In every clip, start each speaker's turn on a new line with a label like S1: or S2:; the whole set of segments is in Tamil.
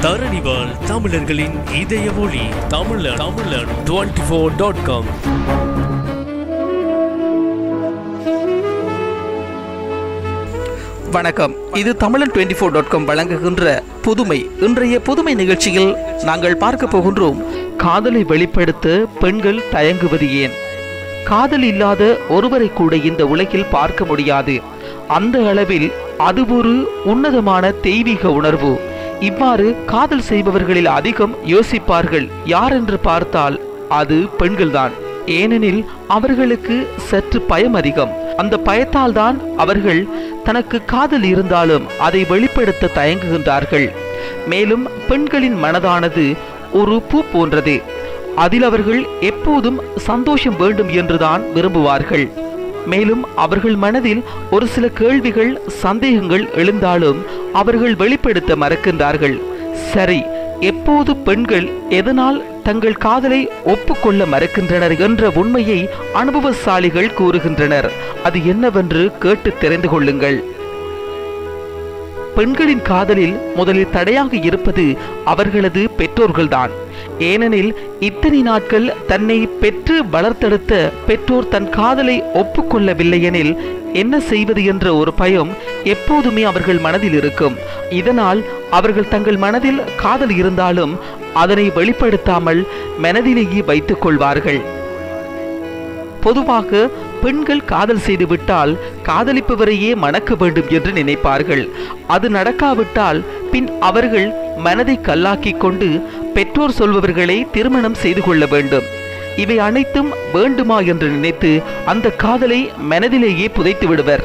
S1: தரணிவால் தமிழர்களின் இதய ஒளி தமிழன் 24.com.
S2: வணக்கம். இது தமிழன் 24.com வழங்குகின்ற புதுமை. இன்றைய புதுமை நிகழ்ச்சியில் நாங்கள் பார்க்க போகின்றோம், காதலை வெளிப்படுத்த பெண்கள் தயங்குவது ஏன்? காதல் இல்லாத ஒருவரை கூட இந்த உலகில் பார்க்க முடியாது. அந்த அளவில் அது ஒரு உன்னதமான தெய்வீக உணர்வு. இவ்வாறு காதல் செய்பவர்களில் அதிகம் யோசிப்பார்கள் யார் என்று பார்த்தால் அது பெண்கள்தான். ஏனெனில் அவர்களுக்கு சற்று பயம் அதிகம். அந்த பயத்தால் தான் அவர்கள் தனக்கு காதல் இருந்தாலும் அதை வெளிப்படுத்த தயங்குகின்றார்கள். மேலும் பெண்களின் மனதானது ஒரு பூ போன்றது. அதில் அவர்கள் எப்போதும் சந்தோஷம் வேண்டும் என்றுதான் விரும்புவார்கள். மேலும் அவர்கள் மனதில் ஒரு சில கேள்விகள், சந்தேகங்கள் எழுந்தாலும் அவர்கள் வெளிப்படுத்த மறக்கின்றார்கள். சரி, எப்போது பெண்கள் எதனால் தங்கள் காதலை ஒப்புக்கொள்ள மறக்கின்றனர் என்ற உண்மையை அனுபவசாலிகள் கூறுகின்றனர். அது என்னவென்று கேட்டு தெரிந்து கொள்ளுங்கள். பெண்களின் காதலில் முதலில் தடையாக இருப்பது அவர்களது பெற்றோர்கள்தான். ஏனெனில் இத்தனை நாட்கள் தன்னை பெற்று வளர்த்தெடுத்த பெற்றோர் தன் காதலை ஒப்புக்கொள்ளவில்லை எனில் என்ன செய்வது என்ற ஒரு பயம் எப்போதுமே அவர்கள் மனதில் இருக்கும். இதனால் அவர்கள் தங்கள் மனதில் காதல் இருந்தாலும் அதனை வெளிப்படுத்தாமல் மனதிலேயே வைத்துக் கொள்வார்கள். பொதுவாக பெண்கள் காதல் செய்துவிட்டால் காதலிப்பவரையே மணக்க வேண்டும் என்று நினைப்பார்கள். அது நடக்காவிட்டால் பின் அவர்கள் மனதை கல்லாக்கி கொண்டு பெற்றோர் சொல்பவர்களை திருமணம் செய்து கொள்ள வேண்டும். இவை அனைத்தும் வேண்டுமா என்று நினைத்து அந்த காதலை மனதிலேயே புதைத்து விடுவர்.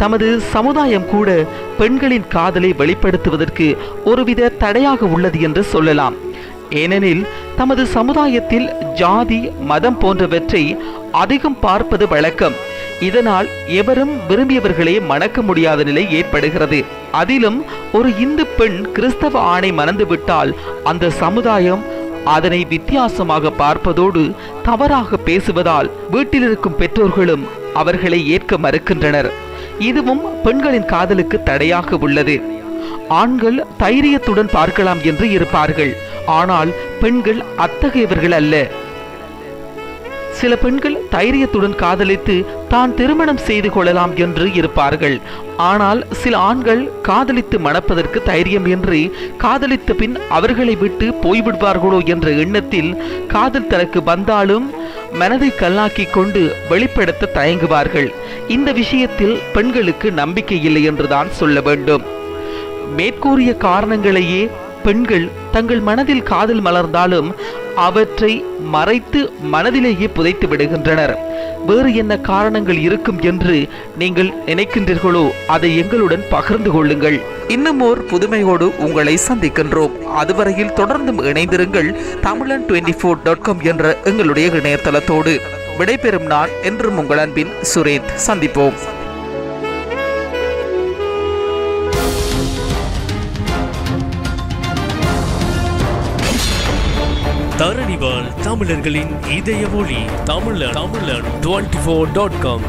S2: தமது சமுதாயம் கூட பெண்களின் காதலை வெளிப்படுத்துவதற்கு ஒருவித தடையாக உள்ளது என்று சொல்லலாம். ஏனெனில் தமது சமுதாயத்தில் ஜாதி, மதம் போன்றவற்றை அதிகம் பார்ப்பது வழக்கம். இதனால் எவரும் விரும்பியவர்களே மணக்க முடியாத நிலை ஏற்படுகிறது. அதிலும் ஒரு இந்து பெண் கிறிஸ்தவ ஆணை மணந்துவிட்டால் அந்த சமுதாயம் அதனை வித்தியாசமாக பார்ப்பதோடு தவறாக பேசுவதால் வீட்டில் இருக்கும் பெற்றோர்களும் அவர்களை ஏற்க மறுக்கின்றனர். இதுவும் பெண்களின் காதலுக்கு தடையாக உள்ளது. ஆண்கள் தைரியத்துடன் பார்க்கலாம் என்று இருப்பார்கள். ஆனால் பெண்கள் அத்தகையவர்கள் அல்ல. சில பெண்கள் தைரியத்துடன் காதலித்து தான் திருமணம் செய்து கொள்ளலாம் என்று இருப்பார்கள். ஆனால் சில ஆண்கள் காதலித்து மணப்பதற்கு தைரியம் என்று காதலித்த பின் அவர்களை விட்டு போய்விடுவார்களோ என்ற எண்ணத்தில் காதல் தனக்கு வந்தாலும் மனதை கல்லாக்கி கொண்டு வெளிப்படுத்த தயங்குவார்கள். இந்த விஷயத்தில் பெண்களுக்கு நம்பிக்கை இல்லை என்றுதான் சொல்ல வேண்டும். மேற்கூறிய காரணங்களையே பெண்கள் தங்கள் மனதில் காதல் மலர்ந்தாலும் அவற்றை மறைத்து மனதிலேயே புதைத்து விடுகின்றனர். வேறு என்ன காரணங்கள் இருக்கும் என்று நீங்கள் நினைக்கின்றீர்களோ அதை எங்களுடன் பகிர்ந்து கொள்ளுங்கள். இன்னும் ஓர் புதுமையோடு உங்களை சந்திக்கின்றோம். அதுவரையில் தொடர்ந்தும் இணைந்திருங்கள் தமிழன் 24.com என்ற எங்களுடைய இணையதளத்தோடு. விடைபெறும் நான் என்றும் உங்கள் அன்பின் சுரேந்த். சந்திப்போம்.
S1: தரணிவால் தமிழர்களின் இதய ஒளி தமிழன் 24.com.